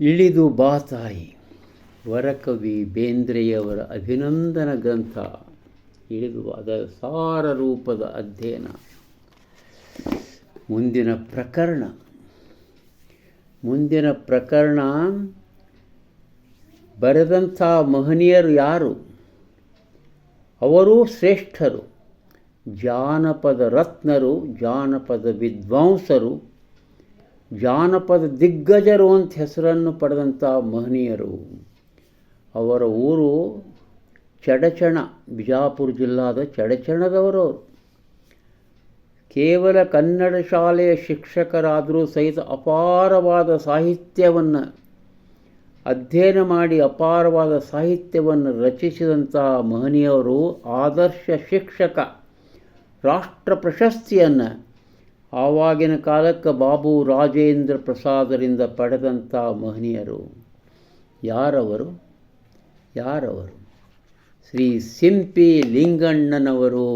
ಇಳಿದು ಬಾ ತಾಯಿ ವರಕವಿ ಬೇಂದ್ರೆಯವರ ಅಭಿನಂದನ ಗ್ರಂಥ. ಇಳಿದು ಅದರ ಸಾರ ರೂಪದ ಅಧ್ಯಯನ. ಮುಂದಿನ ಪ್ರಕರಣ ಬರೆದಂಥ ಮಹನೀಯರು ಯಾರು? ಅವರೂ ಶ್ರೇಷ್ಠರು, ಜಾನಪದ ರತ್ನರು, ಜಾನಪದ ವಿದ್ವಾಂಸರು, ಜಾನಪದ ದಿಗ್ಗಜರು ಅಂತ ಹೆಸರನ್ನು ಪಡೆದಂಥ ಮಹನೀಯರು. ಅವರ ಊರು ಚಡಚಣ, ಬಿಜಾಪುರ ಜಿಲ್ಲಾದ ಚಡಚಣದವರು. ಕೇವಲ ಕನ್ನಡ ಶಾಲೆಯ ಶಿಕ್ಷಕರಾದರೂ ಸಹಿತ ಅಪಾರವಾದ ಸಾಹಿತ್ಯವನ್ನು ಅಧ್ಯಯನ ಮಾಡಿ ಅಪಾರವಾದ ಸಾಹಿತ್ಯವನ್ನು ರಚಿಸಿದಂಥ ಮಹನೀಯರು. ಆದರ್ಶ ಶಿಕ್ಷಕ ರಾಷ್ಟ್ರ ಪ್ರಶಸ್ತಿಯನ್ನು ಆವಾಗಿನ ಕಾಲಕ್ಕೆ ಬಾಬು ರಾಜೇಂದ್ರ ಪ್ರಸಾದರಿಂದ ಪಡೆದಂಥ ಮಹನೀಯರು. ಯಾರವರು? ಶ್ರೀ ಸಿಂಪಿ ಲಿಂಗಣ್ಣನವರು.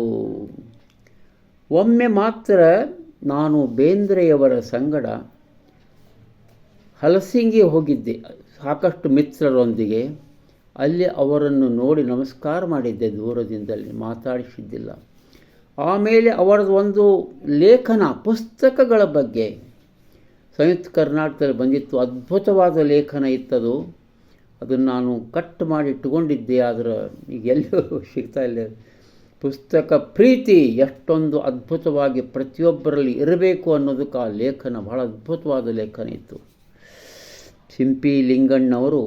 ಒಮ್ಮೆ ಮಾತ್ರ ನಾನು ಬೇಂದ್ರೆಯವರ ಸಂಗಡ ಹಲಸಿಂಗಿ ಹೋಗಿದ್ದೆ ಸಾಕಷ್ಟು ಮಿತ್ರರೊಂದಿಗೆ. ಅಲ್ಲಿ ಅವರನ್ನು ನೋಡಿ ನಮಸ್ಕಾರ ಮಾಡಿದ್ದೆ, ದೂರದಿಂದಲೇ ಮಾತಾಡಿಸಿದ್ದಿಲ್ಲ. ಆಮೇಲೆ ಅವರದ್ದು ಒಂದು ಲೇಖನ, ಪುಸ್ತಕಗಳ ಬಗ್ಗೆ ಸಂಯುಕ್ತ ಕರ್ನಾಟಕದಲ್ಲಿ ಬಂದಿತ್ತು. ಅದ್ಭುತವಾದ ಲೇಖನ ಇತ್ತದು. ಅದನ್ನು ನಾನು ಕಟ್ ಮಾಡಿ ಇಟ್ಟುಕೊಂಡಿದ್ದೆ, ಆದರೆ ಈಗ ಎಲ್ಲೂ ಸಿಗ್ತಾ ಇಲ್ಲ. ಪುಸ್ತಕ ಪ್ರೀತಿ ಎಷ್ಟೊಂದು ಅದ್ಭುತವಾಗಿ ಪ್ರತಿಯೊಬ್ಬರಲ್ಲಿ ಇರಬೇಕು ಅನ್ನೋದಕ್ಕೆ ಆ ಲೇಖನ ಬಹಳ ಅದ್ಭುತವಾದ ಲೇಖನ ಇತ್ತು. ಸಿಂಪಿ ಲಿಂಗಣ್ಣವರು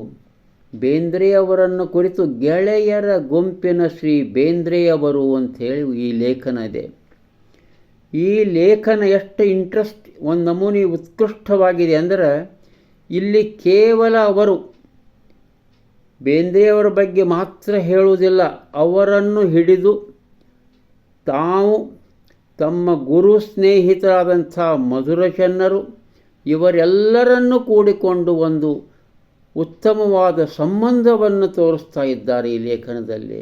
ಬೇಂದ್ರೆಯವರನ್ನು ಕುರಿತು ಗೆಳೆಯರ ಗುಂಪಿನ ಶ್ರೀ ಬೇಂದ್ರೆಯವರು ಅಂಥೇಳಿ ಈ ಲೇಖನ ಇದೆ. ಈ ಲೇಖನ ಎಷ್ಟು ಒಂದು ನಮೂನಿ ಉತ್ಕೃಷ್ಟವಾಗಿದೆ ಅಂದರೆ, ಇಲ್ಲಿ ಕೇವಲ ಅವರು ಬೇಂದ್ರೆಯವರ ಬಗ್ಗೆ ಮಾತ್ರ ಹೇಳುವುದಿಲ್ಲ, ಅವರನ್ನು ಹಿಡಿದು ತಾವು ತಮ್ಮ ಗುರು ಸ್ನೇಹಿತರಾದಂಥ ಮಧುರಚನ್ನರು ಇವರೆಲ್ಲರನ್ನು ಕೂಡಿಕೊಂಡು ಒಂದು ಉತ್ತಮವಾದ ಸಂಬಂಧವನ್ನು ತೋರಿಸ್ತಾ ಇದ್ದಾರೆ ಈ ಲೇಖನದಲ್ಲಿ.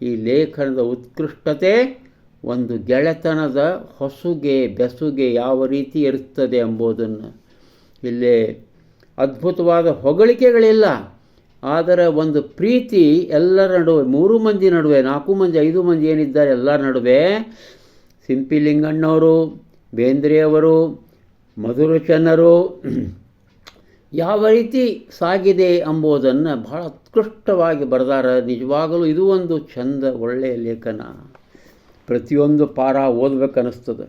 ಈ ಲೇಖನದ ಉತ್ಕೃಷ್ಟತೆ ಒಂದು ಗೆಳೆತನದ ಹೊಸುಗೆ ಬೆಸುಗೆ ಯಾವ ರೀತಿ ಇರುತ್ತದೆ ಎಂಬುದನ್ನು. ಇಲ್ಲೇ ಅದ್ಭುತವಾದ ಹೊಗಳಿಕೆಗಳಿಲ್ಲ, ಆದರೆ ಒಂದು ಪ್ರೀತಿ ಎಲ್ಲರ ನಡುವೆ, 3 ಮಂದಿ ನಡುವೆ, 4 ಮಂದಿ 5 ಮಂದಿ ಏನಿದ್ದಾರೆ ಎಲ್ಲರ ನಡುವೆ ಸಿಂಪಿ ಲಿಂಗಣ್ಣವರು, ಬೇಂದ್ರೆಯವರು, ಮಧುರಚನ್ನರು ಯಾವ ರೀತಿ ಸಾಗಿದೆ ಎಂಬುದನ್ನು ಬಹಳ ಉತ್ಕೃಷ್ಟವಾಗಿ ಬರೆದಾರ. ನಿಜವಾಗಲೂ ಇದು ಒಂದು ಚಂದ, ಒಳ್ಳೆಯ ಲೇಖನ. ಪ್ರತಿಯೊಂದು ಪಾರ ಓದಬೇಕನ್ನಿಸ್ತದೆ.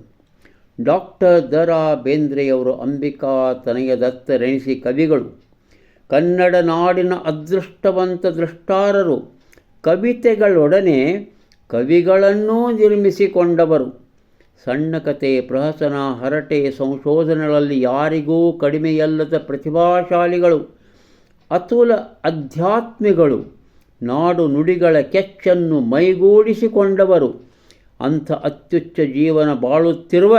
ಡಾಕ್ಟರ್ ದ ರಾ ಬೇಂದ್ರೆಯವರು ಅಂಬಿಕಾ ತನಯದತ್ತರೆನಿಸಿ ಕವಿಗಳು, ಕನ್ನಡ ನಾಡಿನ ಅದೃಷ್ಟವಂತ ದೃಷ್ಟಾರರು, ಕವಿತೆಗಳೊಡನೆ ಕವಿಗಳನ್ನೂ ನಿರ್ಮಿಸಿಕೊಂಡವರು. ಸಣ್ಣ ಕತೆ, ಪ್ರಹಸನ, ಹರಟೆ, ಸಂಶೋಧನೆಗಳಲ್ಲಿ ಯಾರಿಗೂ ಕಡಿಮೆಯಲ್ಲದ ಪ್ರತಿಭಾಶಾಲಿಗಳು, ಅತುಲ ಅಧ್ಯಾತ್ಮಿಗಳು, ನಾಡು ನುಡಿಗಳ ಕೆಚ್ಚನ್ನು ಮೈಗೂಡಿಸಿಕೊಂಡವರು. ಅಂಥ ಅತ್ಯುಚ್ಚ ಜೀವನ ಬಾಳುತ್ತಿರುವ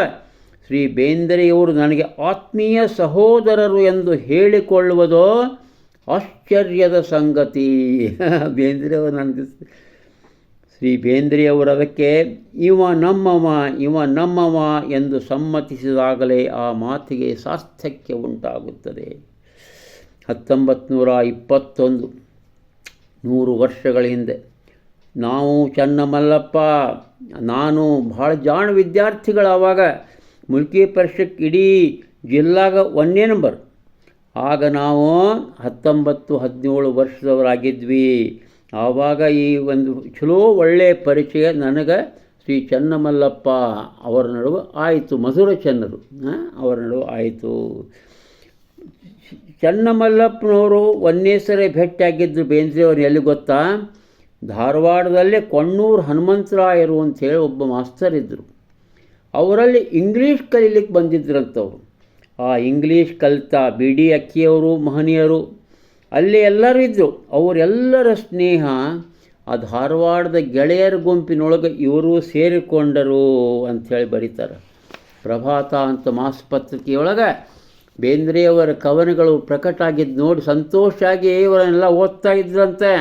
ಶ್ರೀ ಬೇಂದ್ರೆಯವರು ನನಗೆ ಆತ್ಮೀಯ ಸಹೋದರರು ಎಂದು ಹೇಳಿಕೊಳ್ಳುವುದೋ ಆಶ್ಚರ್ಯದ ಸಂಗತಿ. ಬೇಂದ್ರೆಯವರು ನನಗೆ ಶ್ರೀ ಬೇಂದ್ರೆಯವರು ಅದಕ್ಕೆ ಇವ ನಮ್ಮವ ಎಂದು ಸಮ್ಮತಿಸಿದಾಗಲೇ ಆ ಮಾತಿಗೆ ಸಾರ್ಥಕ್ಯ ಉಂಟಾಗುತ್ತದೆ. 1921, 100 ವರ್ಷಗಳ ಹಿಂದೆ ನಾವು ಚನ್ನಮಲ್ಲಪ್ಪ, ನಾನು ಭಾಳ ಜಾಣ ವಿದ್ಯಾರ್ಥಿಗಳು. ಆವಾಗ ಮುಲ್ಕಿ ಪರಿಷತ್ ಇಡೀ ಜಿಲ್ಲಾಗ 1ನೇ ನಂಬರ್. ಆಗ ನಾವು 19-17 ವರ್ಷದವರಾಗಿದ್ವಿ. ಆವಾಗ ಈ ಒಂದು ಚಲೋ ಒಳ್ಳೆಯ ಪರಿಚಯ ನನಗೆ ಶ್ರೀ ಚನ್ನಮಲ್ಲಪ್ಪ ಅವರ ನಡುವೆ ಆಯಿತು, ಮಧುರಚನ್ನರು ಅವರ ನಡುವೆ ಆಯಿತು. ಚನ್ನಮಲ್ಲಪ್ಪನವರು 1ನೇ ಸರಿ ಭೇಟಿಯಾಗಿದ್ದರು ಬೇಂದ್ರೆಯವರು. ಎಲ್ಲಿ ಗೊತ್ತಾ? ಧಾರವಾಡದಲ್ಲೇ ಕೊಣ್ಣೂರು ಹನುಮಂತರಾಯರು ಅಂಥೇಳಿ ಒಬ್ಬ ಮಾಸ್ತರ್ ಇದ್ದರು. ಅವರಲ್ಲಿ ಇಂಗ್ಲೀಷ್ ಕಲೀಲಿಕ್ಕೆ ಬಂದಿದ್ರಂಥವ್ರು. ಆ ಇಂಗ್ಲೀಷ್ ಕಲಿತ ಬಿ ಡಿ ಅಕ್ಕಿಯವರು ಮಹನೀಯರು ಅಲ್ಲಿ ಎಲ್ಲರೂ ಇದ್ದರು. ಅವರೆಲ್ಲರ ಸ್ನೇಹ ಆ ಧಾರವಾಡದ ಗೆಳೆಯರ ಗುಂಪಿನೊಳಗೆ ಇವರು ಸೇರಿಕೊಂಡರು ಅಂಥೇಳಿ ಬರೀತಾರೆ. ಪ್ರಭಾತ ಅಂತ ಮಾಸಪತ್ರಿಕೆಯೊಳಗೆ ಬೇಂದ್ರೆಯವರ ಕವನಗಳು ಪ್ರಕಟ ಆಗಿದ್ದು ನೋಡಿ ಸಂತೋಷಾಗಿ ಇವರನ್ನೆಲ್ಲ ಓದ್ತಾ ಇದ್ರಂತೆ.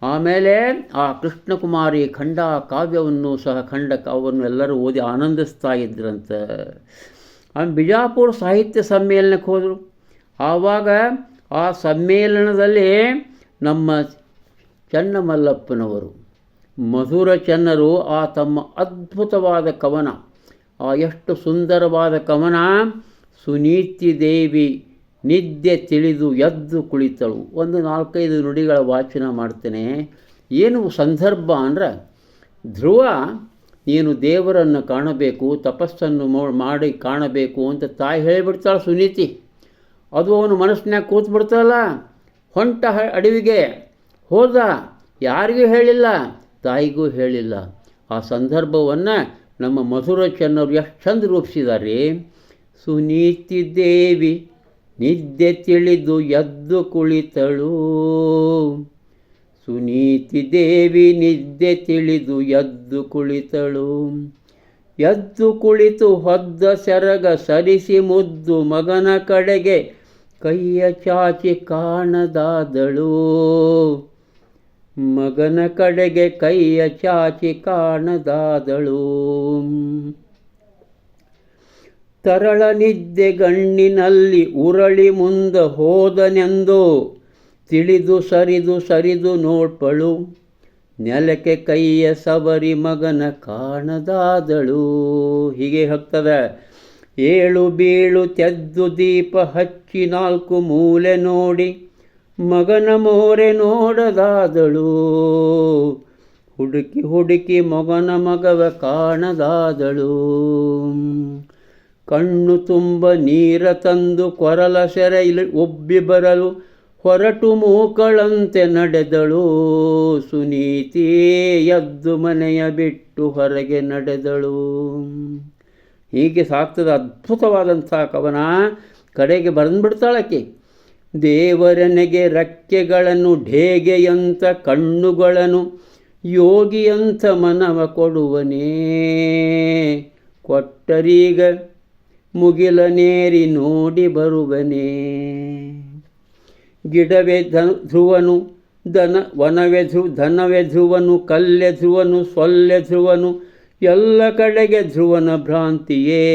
ಆಮೇಲೆ ಆ ಕೃಷ್ಣಕುಮಾರಿ ಖಂಡ ಕಾವ್ಯವನ್ನು ಸಹ ಅವನ್ನು ಎಲ್ಲರೂ ಓದಿ ಆನಂದಿಸ್ತಾ ಇದ್ರಂತೆ. ಬಿಜಾಪುರ ಸಾಹಿತ್ಯ ಸಮ್ಮೇಳನಕ್ಕೆ ಹೋದರು. ಆವಾಗ ಆ ಸಮ್ಮೇಳನದಲ್ಲಿ ನಮ್ಮ ಚನ್ನಮಲ್ಲಪ್ಪನವರು ಮಧುರ ಚನ್ನರು ಆ ತಮ್ಮ ಅದ್ಭುತವಾದ ಕವನ, ಎಷ್ಟು ಸುಂದರವಾದ ಕವನ, ಸುನೀತಿ ದೇವಿ ನಿದ್ದೆ ತಿಳಿದು ಎದ್ದು ಕುಳಿತಳು. ಒಂದು 4-5 ನುಡಿಗಳ ವಾಚನ ಮಾಡ್ತೇನೆ. ಏನು ಸಂದರ್ಭ ಅಂದರೆ, ಧ್ರುವ ನೀನು ದೇವರನ್ನು ಕಾಣಬೇಕು, ತಪಸ್ಸನ್ನು ಮಾಡಿ ಕಾಣಬೇಕು ಅಂತ ತಾಯಿ ಹೇಳಿಬಿಡ್ತಾಳೆ ಸುನೀತಿ. ಅದು ಅವನು ಮನಸ್ಸಿನಾಗ ಕೂತ್ಬಿಡ್ತಲ್ಲ. ಹೊಂಟ ಅಡವಿಗೆ ಹೋದ, ಯಾರಿಗೂ ಹೇಳಿಲ್ಲ, ತಾಯಿಗೂ ಹೇಳಿಲ್ಲ. ಆ ಸಂದರ್ಭವನ್ನು ನಮ್ಮ ಮಧುರ ಚೆನ್ನವರು ಎಷ್ಟು ಚಂದ ರೂಪಿಸಿದ್ದಾರೆ. ಸುನೀತಿ ದೇವಿ ನಿದ್ದೆ ತಿಳಿದು ಎದ್ದು ಕುಳಿತಳು, ಸುನೀತಿ ದೇವಿ ನಿದ್ದೆ ತಿಳಿದು ಎದ್ದು ಕುಳಿತಳು, ಎದ್ದು ಕುಳಿತು ಹೊದ್ದ ಸೆರಗ ಸರಿಸಿ ಮುದ್ದು ಮಗನ ಕಡೆಗೆ ಕೈಯ ಚಾಚಿ ಕಾಣದಾದಳು, ಮಗನ ಕಡೆಗೆ ಕೈಯ ಚಾಚಿ ಕಾಣದಾದಳು. ತರಳ ನಿದ್ದೆ ಗಣ್ಣಿನಲ್ಲಿ ಉರಳಿ ಮುಂದ ಹೋದನೆಂದು ತಿಳಿದು ಸರಿದು ನೋಡ್ಪಳು, ನೆಲಕ್ಕೆ ಕೈಯ ಸವರಿ ಮಗನ ಕಾಣದಾದಳು. ಹೀಗೆ ಹೋಗ್ತದೆ. ಏಳು ಬೀಳು ತೆದ್ದು ದೀಪ ಹಚ್ಚಿ 4 ಮೂಲೆ ನೋಡಿ ಮಗನ ಮೋರೆ ನೋಡದಾದಳು, ಹುಡುಕಿ ಮಗವ ಕಾಣದಾದಳು. ಕಣ್ಣು ತುಂಬ ನೀರ ತಂದು ಕೊರಲ ಸೆರೆ ಒಬ್ಬಿ ಬರಲು ಹೊರಟು ಮೂಕಳಂತೆ ನಡೆದಳು, ಸುನೀತಿ ಎದ್ದು ಮನೆಯ ಬಿಟ್ಟು ಹೊರಗೆ ನಡೆದಳು. ಹೀಗೆ ಸಾಕ್ತದೆ ಅದ್ಭುತವಾದಂಥ ಕವನ. ಕಡೆಗೆ ಬಂದ್ಬಿಡ್ತಾಳಕ್ಕೆ. ದೇವರನೆಗೆ ರೆಕ್ಕೆಗಳನ್ನು, ಢೇಗೆಯಂಥ ಕಣ್ಣುಗಳನ್ನು, ಯೋಗಿಯಂಥ ಮನವ ಕೊಡುವನೇ, ಕೊಟ್ಟರೀಗ ಮುಗಿಲನೇರಿ ನೋಡಿ ಬರುವನೇ. ಗಿಡವೇ ಧ್ರುವನು, ಧನವೇ ಧ್ರುವನು, ಕಲ್ಲೆ ಧ್ರುವನು, ಸೊಲ್ಲೆ ಧ್ರುವನು, ಎಲ್ಲ ಕಡೆಗೆ ಧ್ರುವನ ಭ್ರಾಂತಿಯೇ,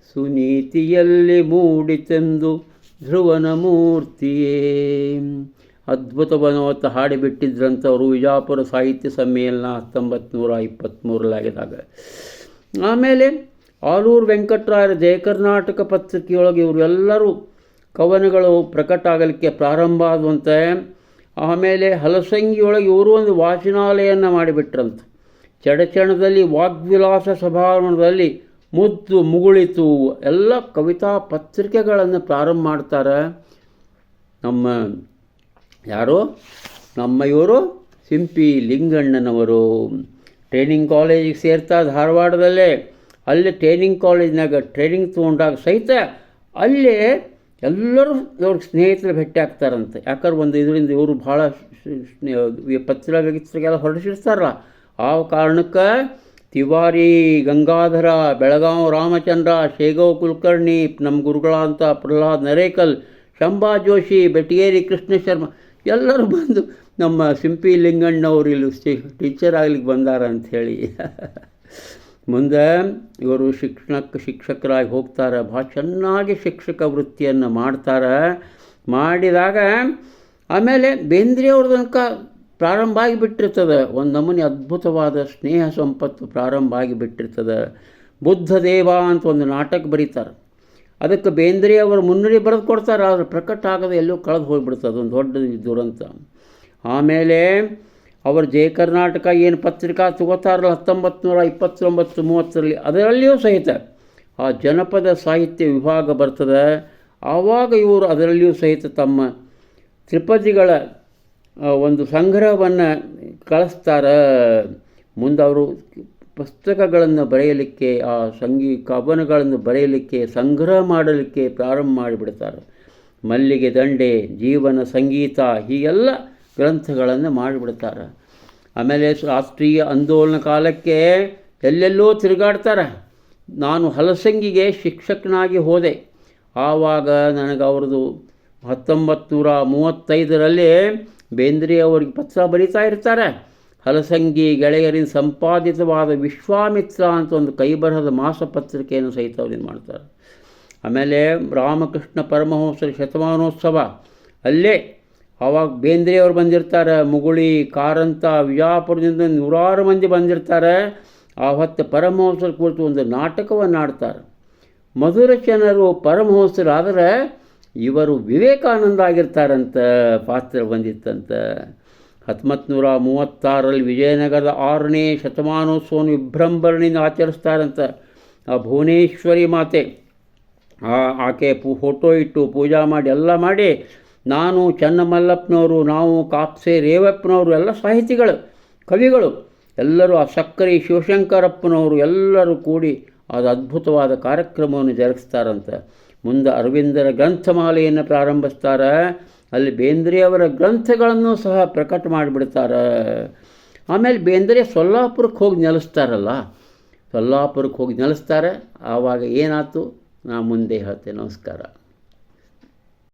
ಸುನೀತಿಯಲ್ಲಿ ಮೂಡಿತೆಂದು ಧ್ರುವನ ಮೂರ್ತಿಯೇ. ಅದ್ಭುತವನವತ್ತ ಹಾಡಿಬಿಟ್ಟಿದ್ರಂಥವರು ವಿಜಾಪುರ ಸಾಹಿತ್ಯ ಸಮ್ಮೇಳನ 1923 ಆಮೇಲೆ ಆಲೂರು ವೆಂಕಟರಾಯರ ಜಯ ಕರ್ನಾಟಕ ಪತ್ರಿಕೆಯೊಳಗೆ ಇವರೆಲ್ಲರೂ ಕವನಗಳು ಪ್ರಕಟ ಆಗಲಿಕ್ಕೆ ಪ್ರಾರಂಭ ಆದಂತೆ. ಆಮೇಲೆ ಹಲಸಂಗಿಯೊಳಗೆ ಇವರು ಒಂದು ವಾಚನಾಲಯವನ್ನು ಮಾಡಿಬಿಟ್ರಂತೆ. ಚಡಚಣದಲ್ಲಿ ವಾಗ್ವಿಲಾಸ ಸಭಾವನದಲ್ಲಿ ಮುದ್ದು ಮುಗುಳಿತು ಎಲ್ಲ ಕವಿತಾ ಪತ್ರಿಕೆಗಳನ್ನು ಪ್ರಾರಂಭ ಮಾಡ್ತಾರೆ. ನಮ್ಮ ಇವರು ಸಿಂಪಿ ಲಿಂಗಣ್ಣನವರು ಟ್ರೈನಿಂಗ್ ಕಾಲೇಜಿಗೆ ಸೇರ್ತಾ ಧಾರವಾಡದಲ್ಲೇ. ಅಲ್ಲಿ ಟ್ರೈನಿಂಗ್ ಕಾಲೇಜಿನಾಗ ಟ್ರೈನಿಂಗ್ ತೊಗೊಂಡಾಗ ಸಹಿತ ಅಲ್ಲೇ ಎಲ್ಲರೂ ಇವ್ರಿಗೆ ಸ್ನೇಹಿತರು ಭೇಟಿ ಆಗ್ತಾರಂತೆ. ಯಾಕಂದ್ರೆ ಒಂದು ಇದರಿಂದ ಇವರು ಭಾಳ ಪತ್ರಿಕೆಗೆಲ್ಲ ಹೊರಡಿಸಿರ್ತಾರಲ್ಲ, ಆ ಕಾರಣಕ್ಕೆ ತಿವಾರಿ, ಗಂಗಾಧರ, ಬೆಳಗಾವಿ ರಾಮಚಂದ್ರ, ಶೇಗವ್ ಕುಲಕರ್ಣಿ, ನಮ್ಮ ಗುರುಗಳಾದಂಥ ಪ್ರಹ್ಲಾದ್ ನರೇಕಲ್, ಶಂಭಾ ಜೋಶಿ, ಬೆಟಗೇರಿ ಕೃಷ್ಣ ಶರ್ಮಾ ಎಲ್ಲರೂ ಬಂದು ನಮ್ಮ ಸಿಂಪಿ ಲಿಂಗಣ್ಣವರು ಇಲ್ಲಿ ಟೀಚರ್ ಆಗ್ಲಿಕ್ಕೆ ಬಂದಾರ ಅಂಥೇಳಿ. ಮುಂದೆ ಇವರು ಶಿಕ್ಷಕರಾಗಿ ಹೋಗ್ತಾರೆ. ಭಾಳ ಚೆನ್ನಾಗಿ ಶಿಕ್ಷಕ ವೃತ್ತಿಯನ್ನು ಮಾಡಿದಾಗ ಆಮೇಲೆ ಬೇಂದ್ರೆಯವ್ರ ತನಕ ಪ್ರಾರಂಭ ಆಗಿಬಿಟ್ಟಿರ್ತದೆ. ಒಂದು ನಮೂನೆ ಅದ್ಭುತವಾದ ಸ್ನೇಹ ಸಂಪತ್ತು ಪ್ರಾರಂಭ ಆಗಿಬಿಟ್ಟಿರ್ತದೆ. ಬುದ್ಧದೇವ ಅಂತ ಒಂದು ನಾಟಕ ಬರೀತಾರೆ. ಅದಕ್ಕೆ ಬೇಂದ್ರೆಯವರು ಮುನ್ನುಡಿ ಬರೆದು ಕೊಡ್ತಾರೆ. ಆದರೆ ಪ್ರಕಟ ಆಗದೆ ಎಲ್ಲೋ ಕಳೆದು ಹೋಗಿಬಿಡ್ತದೆ, ಒಂದು ದೊಡ್ಡ ದುರಂತ. ಆಮೇಲೆ ಅವರು ಜಯ ಕರ್ನಾಟಕ ಏನು ಪತ್ರಿಕಾ ತಗೋತಾರಲ್ಲ 1929-30 ಅದರಲ್ಲಿಯೂ ಸಹಿತ ಆ ಜನಪದ ಸಾಹಿತ್ಯ ವಿಭಾಗ ಬರ್ತದೆ. ಆವಾಗ ಇವರು ಅದರಲ್ಲಿಯೂ ಸಹಿತ ತಮ್ಮ ತ್ರಿಪದಿಗಳ ಒಂದು ಸಂಗ್ರಹವನ್ನು ಕಳಿಸ್ತಾರೆ. ಮುಂದೆ ಅವರು ಪುಸ್ತಕಗಳನ್ನು ಬರೆಯಲಿಕ್ಕೆ, ಆ ಕವನಗಳನ್ನು ಬರೆಯಲಿಕ್ಕೆ, ಸಂಗ್ರಹ ಮಾಡಲಿಕ್ಕೆ ಪ್ರಾರಂಭ ಮಾಡಿಬಿಡ್ತಾರೆ. ಮಲ್ಲಿಗೆ ದಂಡೆ, ಜೀವನ ಸಂಗೀತ, ಹೀಗೆಲ್ಲ ಗ್ರಂಥಗಳನ್ನು ಮಾಡಿಬಿಡ್ತಾರೆ. ಆಮೇಲೆ ರಾಷ್ಟ್ರೀಯ ಆಂದೋಲನ ಕಾಲಕ್ಕೆ ಎಲ್ಲೆಲ್ಲೋ ತಿರುಗಾಡ್ತಾರೆ. ನಾನು ಹಲಸಂಗಿಗೆ ಶಿಕ್ಷಕನಾಗಿ ಹೋದೆ. ಆವಾಗ ನನಗೆ ಅವ್ರದ್ದು 1935 ಬೇಂದ್ರೆ ಅವ್ರಿಗೆ ಪತ್ರ ಬರೀತಾ ಇರ್ತಾರೆ. ಹಲಸಂಗಿ ಗೆಳೆಯರಿಂದ ಸಂಪಾದಿತವಾದ ವಿಶ್ವಾಮಿತ್ರ ಅಂತ ಒಂದು ಕೈಬರಹದ ಮಾಸಪತ್ರಿಕೆಯನ್ನು ಸಹಿತ ಅವ್ರು ಮಾಡ್ತಾರೆ. ಆಮೇಲೆ ರಾಮಕೃಷ್ಣ ಪರಮಹಂಸರ ಶತಮಾನೋತ್ಸವ ಅಲ್ಲೇ ಆವಾಗ ಬೇಂದ್ರೆಯವರು ಬಂದಿರ್ತಾರೆ. ಮುಗುಳಿ, ಕಾರಂತ, ವಿಜಾಪುರದಿಂದ ನೂರಾರು ಮಂದಿ ಬಂದಿರ್ತಾರೆ. ಆ ಹೊತ್ತು ಪರಮಹಂಸರ ಕುರಿತು ಒಂದು ನಾಟಕವನ್ನು ಆಡ್ತಾರೆ. ಮಧುರಚನರು ಪರಮಹಂಸರಾದರೆ ಇವರು ವಿವೇಕಾನಂದ ಆಗಿರ್ತಾರಂತ ಪಾತ್ರ ಬಂದಿತ್ತಂತ. 1936 ವಿಜಯನಗರದ 6ನೇ ಶತಮಾನೋತ್ಸವವನ್ನು ವಿಜೃಂಭಣೆಯಿಂದ ಆಚರಿಸ್ತಾರಂತ. ಆ ಭುವನೇಶ್ವರಿ ಮಾತೆ ಆಕೆ ಫೋಟೋ ಇಟ್ಟು ಪೂಜಾ ಮಾಡಿ ಎಲ್ಲ ಮಾಡಿ, ನಾನು ಚನ್ನಮಲ್ಲಪ್ಪನವರು, ನಾವು ಕಾಪ್ಸೆ ರೇವಪ್ಪನವರು ಎಲ್ಲ ಸಾಹಿತಿಗಳು, ಕವಿಗಳು ಎಲ್ಲರೂ, ಆ ಸಕ್ಕರೆ ಶಿವಶಂಕರಪ್ಪನವರು ಎಲ್ಲರೂ ಕೂಡಿ ಅದು ಅದ್ಭುತವಾದ ಕಾರ್ಯಕ್ರಮವನ್ನು ಜರುಗಿಸ್ತಾರಂತ. ಮುಂದೆ ಅರವಿಂದರ ಗ್ರಂಥಮಾಲೆಯನ್ನು ಪ್ರಾರಂಭಿಸ್ತಾರೆ. ಅಲ್ಲಿ ಬೇಂದ್ರೆಯವರ ಗ್ರಂಥಗಳನ್ನು ಸಹ ಪ್ರಕಟ ಮಾಡಿಬಿಡ್ತಾರೆ. ಆಮೇಲೆ ಬೇಂದ್ರೆ ಸೊಲ್ಲಾಪುರಕ್ಕೆ ಹೋಗಿ ನೆಲೆಸ್ತಾರಲ್ಲ, ಸೊಲ್ಲಾಪುರಕ್ಕೆ ಹೋಗಿ ನೆಲೆಸ್ತಾರೆ. ಆವಾಗ ಏನಾಯ್ತು ನಾ ಮುಂದೆ ಹೇಳ್ತೇನೆ. ನಮಸ್ಕಾರ.